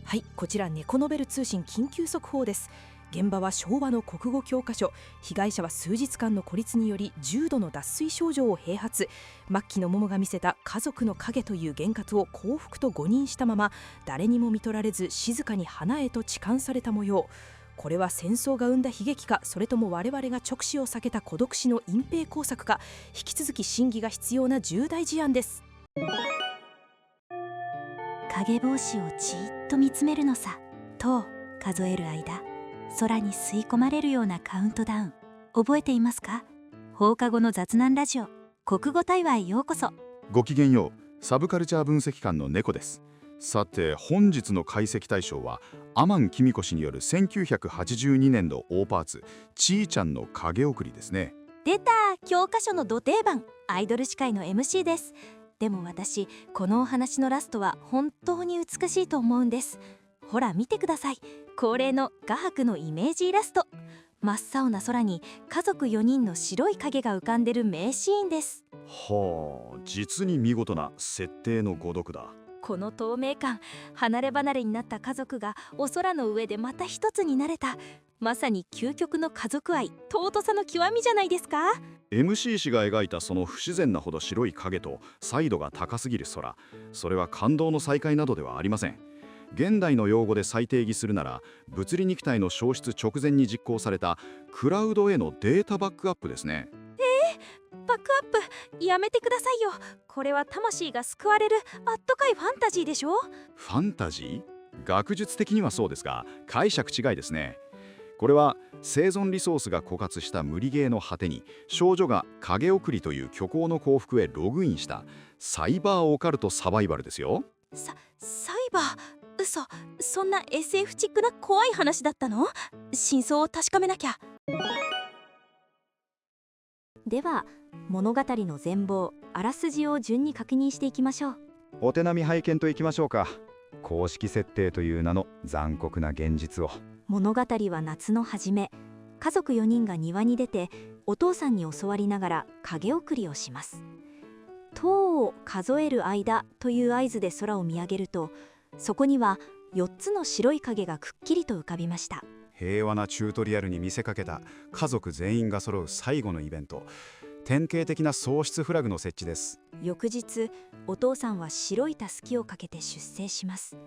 はい、こちらネコノベル通信緊急速報です。現場は昭和の国語教科書。被害者は数日間の孤立により重度の脱水症状を併発。末期の桃が見せた家族の影という幻覚を幸福と誤認したまま、誰にも見取られず静かに花へと痴漢された模様。これは戦争が生んだ悲劇か、それとも我々が直視を避けた孤独死の隠蔽工作か。引き続き審議が必要な重大事案です。影帽子をじーっと見つめるのさ。と数える間、空に吸い込まれるようなカウントダウン、覚えていますか？放課後の雑談ラジオ、国語対話へようこそ。ごきげんよう。サブカルチャー分析官の猫です。さて、本日の解析対象はアマン・キミコ氏による1982年の大パーツ、ちーちゃんの影送りですね。出た、教科書のど定番、アイドル司会の MC です。でも私、このお話のラストは本当に美しいと思うんです。ほら見てください。恒例の画伯のイメージイラスト。真っ青な空に家族4人の白い影が浮かんでる名シーンです。はあ、実に見事な設定の誤読だ。この透明感、離れ離れになった家族がお空の上でまた一つになれた、まさに究極の家族愛、尊さの極みじゃないですか。 MC 氏が描いたその不自然なほど白い影と彩度が高すぎる空、それは感動の再会などではありません。現代の用語で再定義するなら、物理肉体の消失直前に実行されたクラウドへのデータバックアップですね。バックアップやめてくださいよ。これは魂が救われるあったかいファンタジーでしょ。ファンタジー？学術的にはそうですが、解釈違いですね。これは生存リソースが枯渇した無理ゲーの果てに、少女が影送りという虚構の幸福へログインしたサイバーオカルトサバイバルですよ。サイバー？嘘、そんな SF チックな怖い話だったの？真相を確かめなきゃ。では物語の全貌、あらすじを順に確認していきましょう。お手並み拝見といきましょうか。公式設定という名の残酷な現実を。物語は夏の初め、家族4人が庭に出てお父さんに教わりながら影送りをします。塔を数える間という合図で空を見上げると、そこには4つの白い影がくっきりと浮かびました。平和なチュートリアルに見せかけた家族全員が揃う最後のイベント、典型的な喪失フラグの設置です。翌日、お父さんは白いたすきをかけて出征します。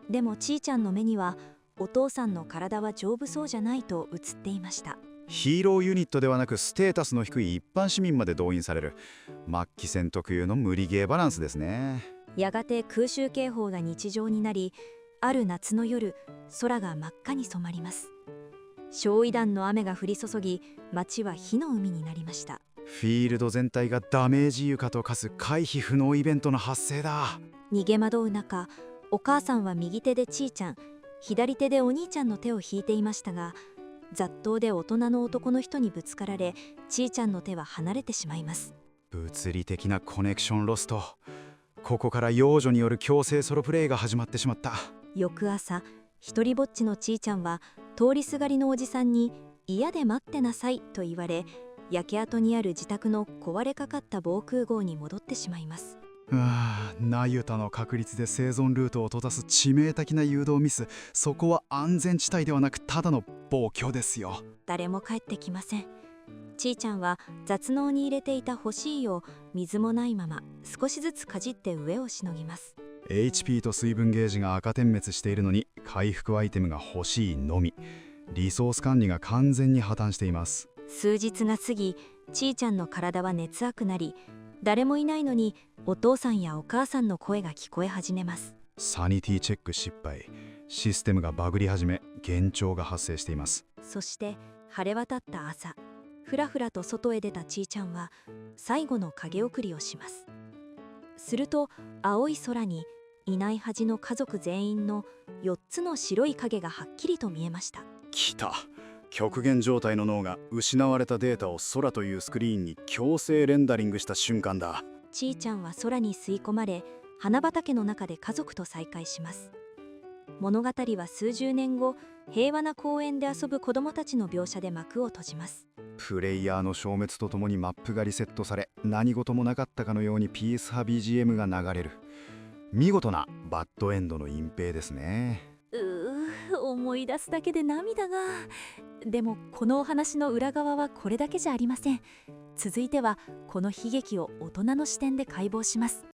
でもちーちゃんの目にはお父さんの体は丈夫そうじゃないと映っていました。ヒーローユニットではなくステータスの低い一般市民まで動員される、末期戦特有の無理ゲーバランスですね。やがて空襲警報が日常になり、ある夏の夜、空が真っ赤に染まります。焼夷弾の雨が降り注ぎ、街は火の海になりました。フィールド全体がダメージ床と化す回避不能イベントの発生だ。逃げ惑う中、お母さんは右手でちーちゃん、左手でお兄ちゃんの手を引いていましたが、雑踏で大人の男の人にぶつかられ、ちーちゃんの手は離れてしまいます。物理的なコネクションロスト。ここから幼女による強制ソロプレイが始まってしまった。翌朝、一人ぼっちのちーちゃんは通りすがりのおじさんに嫌で待ってなさいと言われ、焼け跡にある自宅の壊れかかった防空壕に戻ってしまいます。ナユタの確率で生存ルートを閉ざす致命的な誘導ミス。そこは安全地帯ではなくただの暴挙ですよ。誰も帰ってきません。ちーちゃんは雑農に入れていた干しいを水もないまま少しずつかじって上をしのぎます。 HP と水分ゲージが赤点滅しているのに回復アイテムが欲しいのみ。リソース管理が完全に破綻しています。数日が過ぎ、ちーちゃんの体は熱悪くなり、誰もいないのにお父さんやお母さんの声が聞こえ始めます。サニティチェック失敗。システムがバグり始め、幻聴が発生しています。そして晴れ渡った朝、ふらふらと外へ出たちーちゃんは最後の影送りをします。すると青い空にいないはずの家族全員の4つの白い影がはっきりと見えました。来た。極限状態の脳が失われたデータを空というスクリーンに強制レンダリングした瞬間だ。ちーちゃんは空に吸い込まれ、花畑の中で家族と再会します。物語は数十年後、平和な公園で遊ぶ子どもたちの描写で幕を閉じます。プレイヤーの消滅とともにマップがリセットされ、何事もなかったかのようにピース派 BGM が流れる。見事なバッドエンドの隠蔽ですね。思い出すだけで涙が。でもこのお話の裏側はこれだけじゃありません。続いてはこの悲劇を大人の視点で解剖します。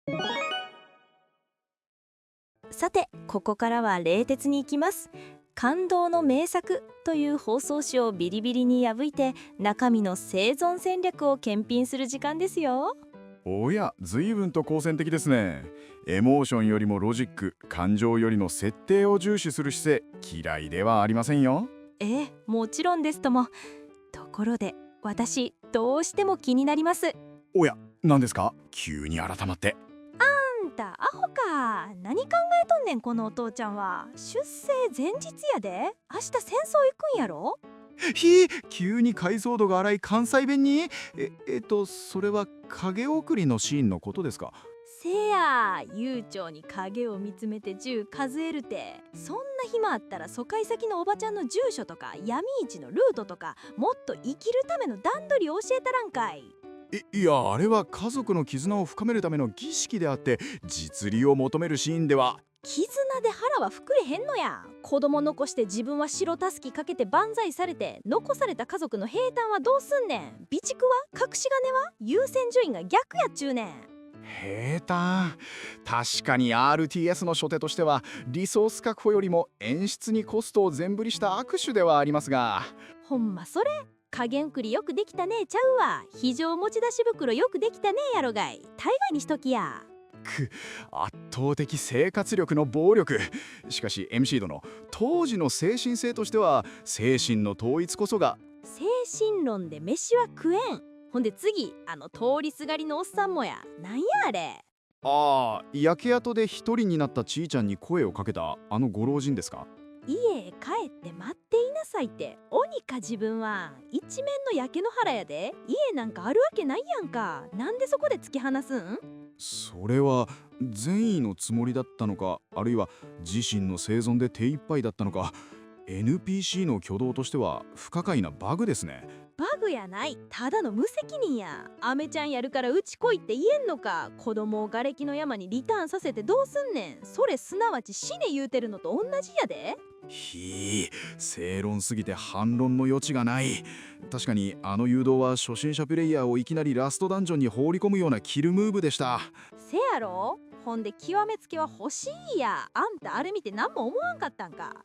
さて、ここからは冷徹に行きます。感動の名作という包装紙をビリビリに破いて中身の生存戦略を検品する時間ですよ。おや、随分と好戦的ですね。エモーションよりもロジック、感情よりの設定を重視する姿勢、嫌いではありませんよ。もちろんですとも。ところで私どうしても気になります。おや、何ですか？急に改まって。あんたアホか。何考えとんねんこのお父ちゃんは。出征前日やで。明日戦争行くんやろ。急に解像度が荒い関西弁に。それは影送りのシーンのことですか？せや、悠長に影を見つめて銃数えるて。そんな暇あったら疎開先のおばちゃんの住所とか闇市のルートとか、もっと生きるための段取りを教えたらんかい。いや、あれは家族の絆を深めるための儀式であって、実利を求めるシーンでは。絆で腹は膨れへんのや。子供残して自分は白たすきかけて万歳されて、残された家族の平坦はどうすんねん。備蓄は隠し金は優先順位が逆やっちゅうねん。平坦。確かに RTS の初手としてはリソース確保よりも演出にコストを全振りした握手ではありますが。ほんまそれ影送りよくできたねちゃうわ。非常持ち出し袋よくできたねやろがい。大概にしときや。圧倒的生活力の暴力。しかし MC 殿、当時の精神性としては精神の統一こそが。精神論で飯は食えん。ほんで次、通りすがりのおっさんもや。なんやあれ。ああ、焼け跡で一人になったちーちゃんに声をかけたあのご老人ですか？家へ帰って待っていなさいって。鬼か自分は。一面の焼け野原やで。家なんかあるわけないやんか。なんでそこで突き放すん？それは善意のつもりだったのか、あるいは自身の生存で手一杯だったのか。 NPC の挙動としては不可解なバグですね。バグやない。ただの無責任や。アメちゃんやるからうち来いって言えんのか。子供を瓦礫の山にリターンさせてどうすんねん。それすなわち死ね言うてるのと同じやで。正論すぎて反論の余地がない。確かにあの誘導は初心者プレイヤーをいきなりラストダンジョンに放り込むようなキルムーブでした。せやろ。ほんで極めつけは欲しいや。あんたあれ見て何も思わんかったんか。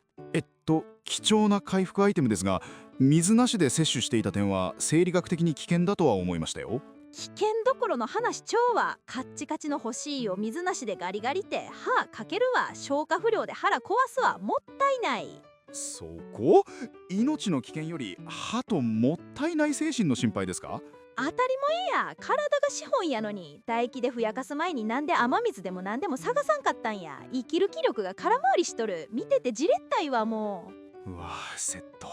貴重な回復アイテムですが、水なしで摂取していた点は生理学的に危険だとは思いましたよ。危険どころの話ちょうわ。カッチカチの欲しいを水なしでガリガリって歯かけるわ。消化不良で腹壊すわ。もったいない。そこ？命の危険より歯ともったいない精神の心配ですか？当たり前や。体が資本やのに。唾液でふやかす前になんで雨水でもなんでも探さんかったんや。生きる気力が空回りしとる。見ててじれったいわもう。うわぁ、セット。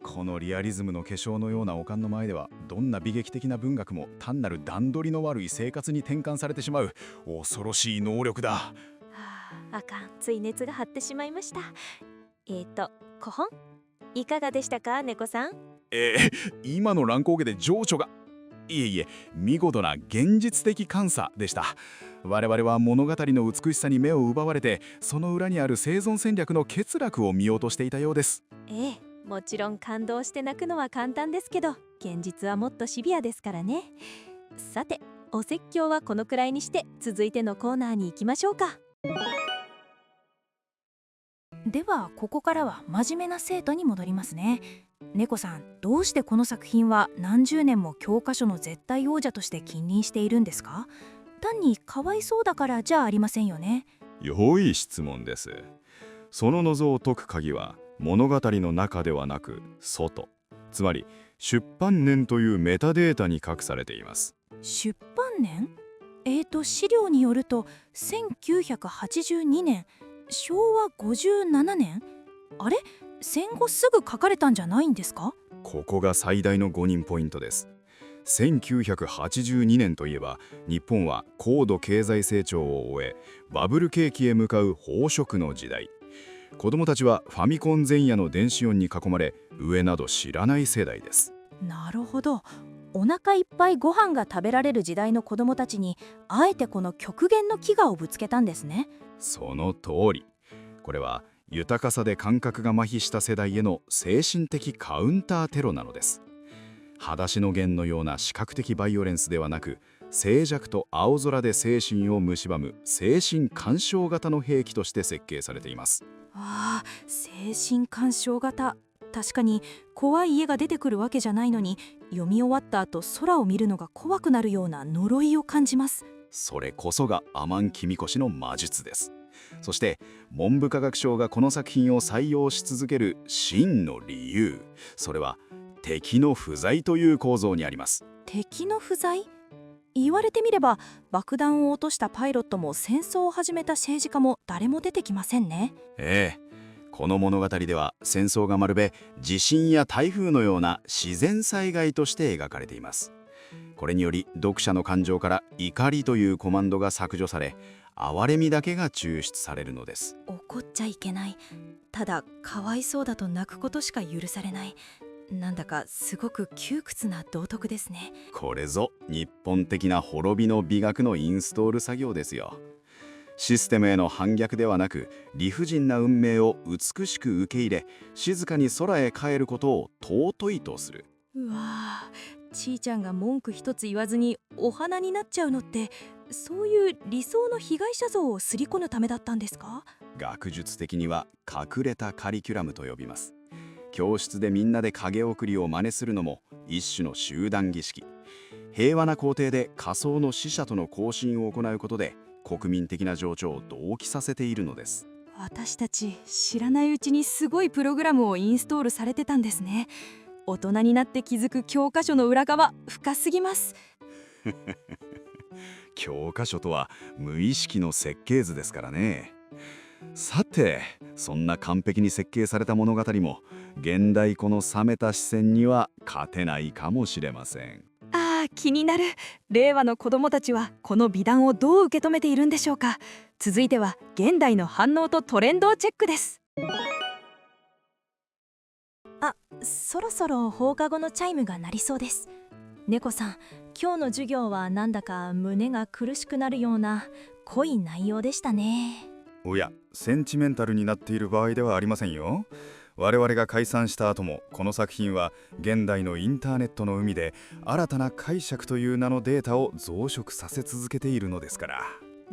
このリアリズムの化粧のようなおかんの前では、どんな美劇的な文学も単なる段取りの悪い生活に転換されてしまう恐ろしい能力だ。はあ、あかん。つい熱が張ってしまいました。古本いかがでしたか猫さん。今の乱高下で情緒が。いえ、見事な現実的監査でした。我々は物語の美しさに目を奪われて、その裏にある生存戦略の欠落を見落としていたようです。もちろん感動して泣くのは簡単ですけど、現実はもっとシビアですからね。さて、お説教はこのくらいにして、続いてのコーナーに行きましょうか。ではここからは真面目な生徒に戻りますね。猫さん、どうしてこの作品は何十年も教科書の絶対王者として君臨しているんですか？単にかわいそうだからじゃありませんよね。良い質問です。その謎を解く鍵は物語の中ではなく外、つまり出版年というメタデータに隠されています。出版年？資料によると1982年、昭和57年。あれ？戦後すぐ書かれたんじゃないんですか？ここが最大の誤認ポイントです。1982年といえば、日本は高度経済成長を終え、バブル景気へ向かう飽食の時代。子供たちはファミコン前夜の電子音に囲まれ、上など知らない世代です。なるほど。お腹いっぱいご飯が食べられる時代の子供たちに、あえてこの極限の飢餓をぶつけたんですね。その通り。これは豊かさで感覚が麻痺した世代への精神的カウンターテロなのです。裸足の弦のような視覚的バイオレンスではなく、静寂と青空で精神を蝕む精神干渉型の兵器として設計されています。ああ、精神干渉型。確かに怖い家が出てくるわけじゃないのに、読み終わった後空を見るのが怖くなるような呪いを感じます。それこそがアマン・キミコ氏の魔術です。そして文部科学省がこの作品を採用し続ける真の理由、それは敵の不在という構造にあります。敵の不在？言われてみれば、爆弾を落としたパイロットも戦争を始めた政治家も誰も出てきませんね。この物語では戦争がまるで地震や台風のような自然災害として描かれています。これにより読者の感情から怒りというコマンドが削除され、哀れみだけが抽出されるのです。怒っちゃいけない。ただかわいそうだと泣くことしか許されない。なんだかすごく窮屈な道徳ですね。これぞ日本的な滅びの美学のインストール作業ですよ。システムへの反逆ではなく、理不尽な運命を美しく受け入れ、静かに空へ帰ることを尊いとする。うわー、ちーちゃんが文句一つ言わずにお花になっちゃうのって、そういう理想の被害者像をすり込むためだったんですか？学術的には隠れたカリキュラムと呼びます。教室でみんなで影送りを真似するのも一種の集団儀式。平和な校庭で仮想の死者との交信を行うことで、国民的な情緒を同期させているのです。私たち知らないうちにすごいプログラムをインストールされてたんですね。大人になって気づく教科書の裏側、深すぎます。教科書とは無意識の設計図ですからね。さて、そんな完璧に設計された物語も現代この冷めた視線には勝てないかもしれません。気になる。令和の子どもたちはこの美談をどう受け止めているんでしょうか。続いては現代の反応とトレンドをチェックです。そろそろ放課後のチャイムが鳴りそうです。猫さん、今日の授業はなんだか胸が苦しくなるような濃い内容でしたね。おや、センチメンタルになっている場合ではありませんよ。我々が解散した後もこの作品は現代のインターネットの海で新たな解釈という名のデータを増殖させ続けているのですから。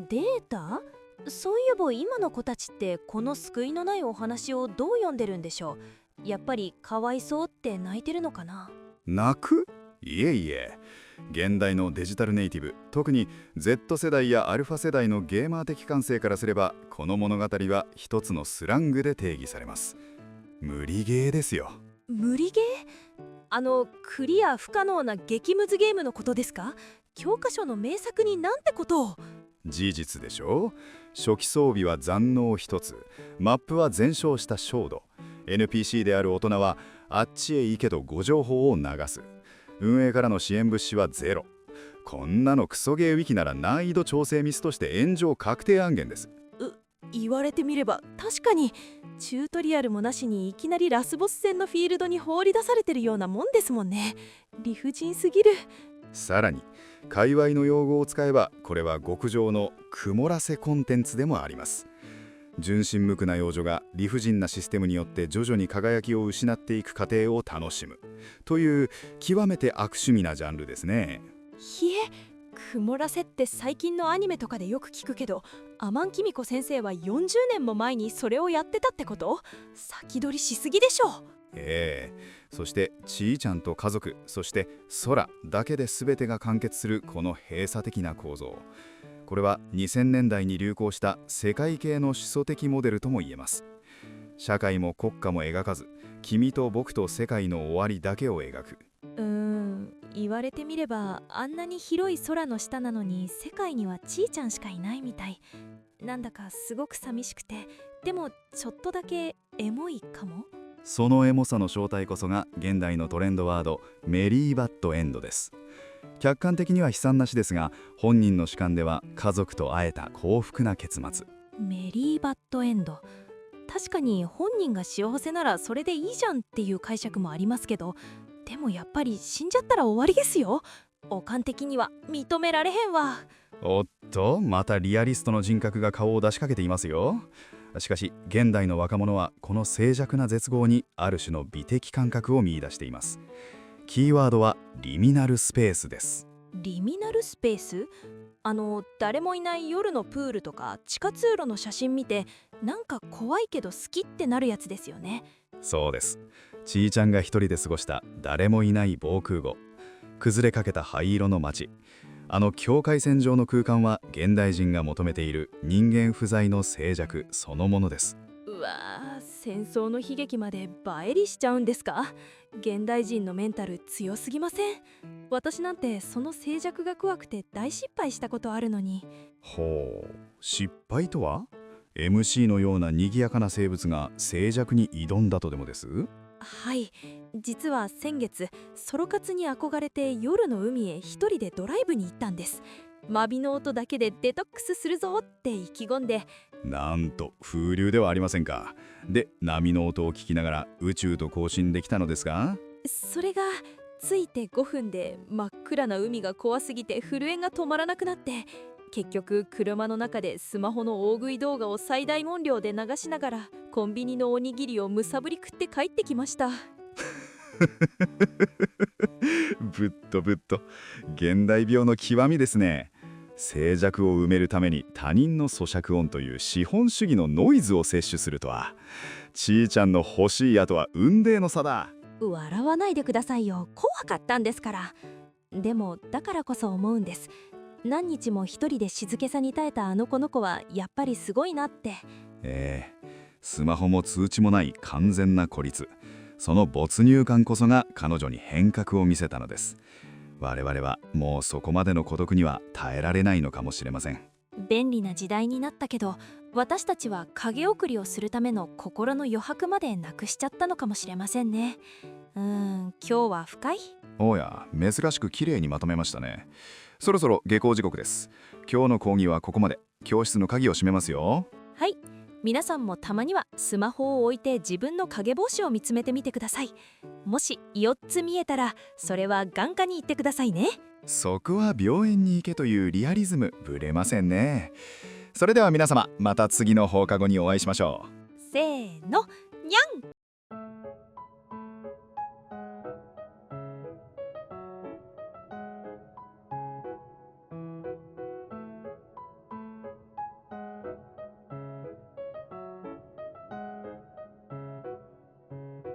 データ？そういえば今の子たちってこの救いのないお話をどう読んでるんでしょう。やっぱりかわいそうって泣いてるのかな。泣く？いえいえ、現代のデジタルネイティブ、特に Z 世代やアルファ世代のゲーマー的感性からすれば、この物語は一つのスラングで定義されます。無理ゲーですよ。無理ゲー？クリア不可能な激ムズゲームのことですか？教科書の名作になんてことを。事実でしょう。初期装備は残能一つ、マップは全焼した焦土、 NPC である大人はあっちへ行けとご情報を流す、運営からの支援物資はゼロ。こんなのクソゲーウィキなら難易度調整ミスとして炎上確定案件です。言われてみれば確かに、チュートリアルもなしにいきなりラスボス戦のフィールドに放り出されてるようなもんですもんね。理不尽すぎる。さらに界隈の用語を使えば、これは極上の曇らせコンテンツでもあります。純真無垢な幼女が理不尽なシステムによって徐々に輝きを失っていく過程を楽しむという極めて悪趣味なジャンルですね。ひえ、曇らせって最近のアニメとかでよく聞くけど、アマンキミコ先生は40年も前にそれをやってたってこと？先取りしすぎでしょ。そしてちーちゃんと家族、そして空だけで全てが完結するこの閉鎖的な構造、これは2000年代に流行した世界系の始祖的モデルとも言えます。社会も国家も描かず、君と僕と世界の終わりだけを描く。言われてみればあんなに広い空の下なのに世界にはちーちゃんしかいないみたい。なんだかすごく寂しくて、でもちょっとだけエモいかも。そのエモさの正体こそが現代のトレンドワード、メリーバッドエンドです。客観的には悲惨な死ですが、本人の主観では家族と会えた幸福な結末。メリーバッドエンド。確かに本人が幸せならそれでいいじゃんっていう解釈もありますけど、でもやっぱり死んじゃったら終わりですよ。おかん的には認められへんわ。おっと、またリアリストの人格が顔を出しかけていますよ。しかし現代の若者はこの静寂な絶望にある種の美的感覚を見出しています。キーワードはリミナルスペースです。リミナルスペース？誰もいない夜のプールとか地下通路の写真見て、なんか怖いけど好きってなるやつですよね。そうです。ちーちゃんが一人で過ごした誰もいない防空壕、崩れかけた灰色の街、境界線上の空間は現代人が求めている人間不在の静寂そのものです。うわー、戦争の悲劇まで映えりしちゃうんですか？現代人のメンタル強すぎません？私なんてその静寂が怖くて大失敗したことあるのに。ほう、失敗とは MC のような賑やかな生物が静寂に挑んだとでもです？はい、実は先月ソロ活に憧れて夜の海へ一人でドライブに行ったんです。マビの音だけでデトックスするぞって意気込んで。なんと風流ではありませんか。で、波の音を聞きながら宇宙と交信できたのですが、それが着いて5分で真っ暗な海が怖すぎて震えが止まらなくなって、結局車の中でスマホの大食い動画を最大音量で流しながらコンビニのおにぎりをむさぶり食って帰ってきました。ぶっとぶっと現代病の極みですね。静寂を埋めるために他人の咀嚼音という資本主義のノイズを摂取するとは、ちーちゃんの欲しい後は雲泥の差だ。笑わないでくださいよ、怖かったんですから。でもだからこそ思うんです。何日も一人で静けさに耐えたこの子はやっぱりすごいなって。スマホも通知もない完全な孤立、その没入感こそが彼女に変革を見せたのです。我々はもうそこまでの孤独には耐えられないのかもしれません。便利な時代になったけど、私たちは影送りをするための心の余白までなくしちゃったのかもしれませんね。今日は深い？おや、珍しく綺麗にまとめましたね。そろそろ下校時刻です。今日の講義はここまで。教室の鍵を閉めますよ。はい、皆さんもたまにはスマホを置いて自分の影帽子を見つめてみてください。もし4つ見えたら、それは眼科に行ってくださいね。そこは病院に行けというリアリズムぶれませんね。それでは皆様、また次の放課後にお会いしましょう。せーの、にゃん。